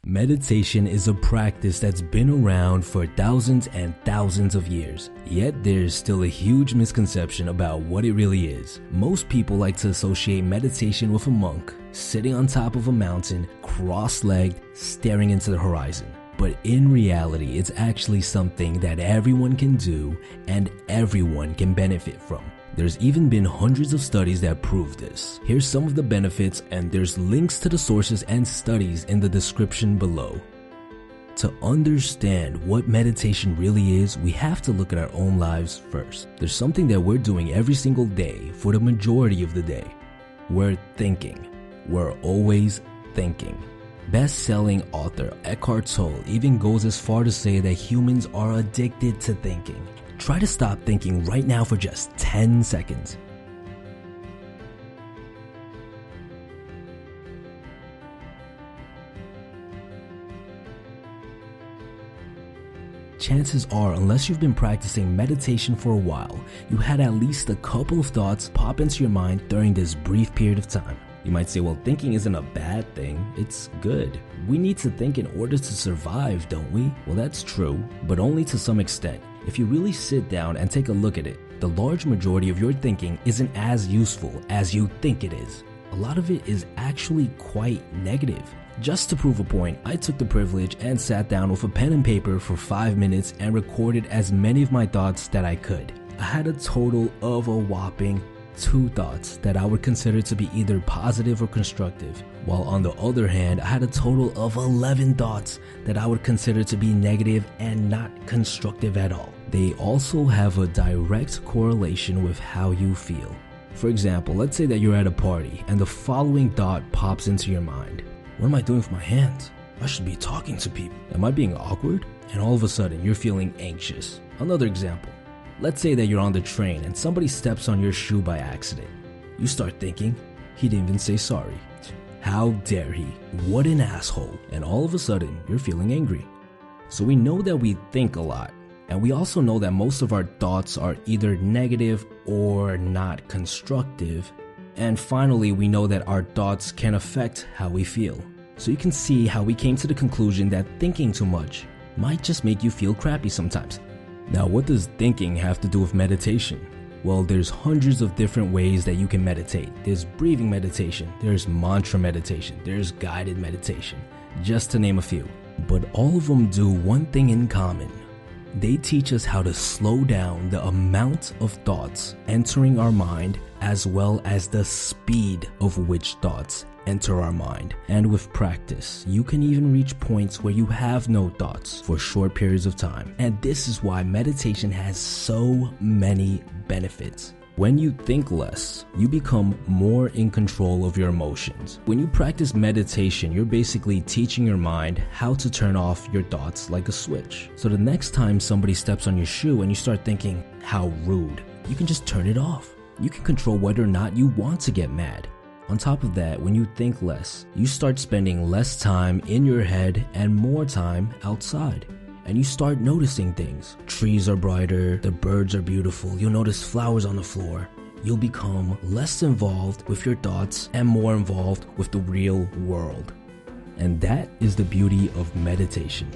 Meditation is a practice that's been around for thousands and thousands of years, yet there's still a huge misconception about what it really is. Most people like to associate meditation with a monk sitting on top of a mountain, cross-legged, staring into the horizon. But in reality, it's actually something that everyone can do and everyone can benefit from. There's even been hundreds of studies that prove this. Here's some of the benefits, and there's links to the sources and studies in the description below. To understand what meditation really is, we have to look at our own lives first. There's something that we're doing every single day for the majority of the day. We're thinking. We're always thinking. Best-selling author Eckhart Tolle even goes as far to say that humans are addicted to thinking. Try to stop thinking right now for just 10 seconds. Chances are, unless you've been practicing meditation for a while, you had at least a couple of thoughts pop into your mind during this brief period of time. You might say, well, thinking isn't a bad thing, it's good. We need to think in order to survive, don't we? Well, that's true, but only to some extent. If you really sit down and take a look at it, the large majority of your thinking isn't as useful as you think it is. A lot of it is actually quite negative. Just to prove a point, I took the privilege and sat down with a pen and paper for 5 minutes and recorded as many of my thoughts that I could. I had a total of a whopping 2 thoughts that I would consider to be either positive or constructive, while on the other hand, I had a total of 11 thoughts that I would consider to be negative and not constructive at all. They also have a direct correlation with how you feel. For example, let's say that you're at a party and the following thought pops into your mind. What am I doing with my hands? I should be talking to people. Am I being awkward? And all of a sudden, you're feeling anxious. Another example. Let's say that you're on the train and somebody steps on your shoe by accident. You start thinking, he didn't even say sorry. How dare he? What an asshole. And all of a sudden, you're feeling angry. So we know that we think a lot. And we also know that most of our thoughts are either negative or not constructive. And finally, we know that our thoughts can affect how we feel. So you can see how we came to the conclusion that thinking too much might just make you feel crappy sometimes. Now, what does thinking have to do with meditation? Well, there's hundreds of different ways that you can meditate. There's breathing meditation, there's mantra meditation, there's guided meditation, just to name a few. But all of them do one thing in common. They teach us how to slow down the amount of thoughts entering our mind, as well as the speed of which thoughts enter our mind. And with practice, you can even reach points where you have no thoughts for short periods of time. And this is why meditation has so many benefits. When you think less, you become more in control of your emotions. When you practice meditation, you're basically teaching your mind how to turn off your thoughts like a switch. So the next time somebody steps on your shoe and you start thinking, how rude, you can just turn it off. You can control whether or not you want to get mad. On top of that, when you think less, you start spending less time in your head and more time outside. And you start noticing things. Trees are brighter, the birds are beautiful, you'll notice flowers on the floor. You'll become less involved with your thoughts and more involved with the real world. And that is the beauty of meditation.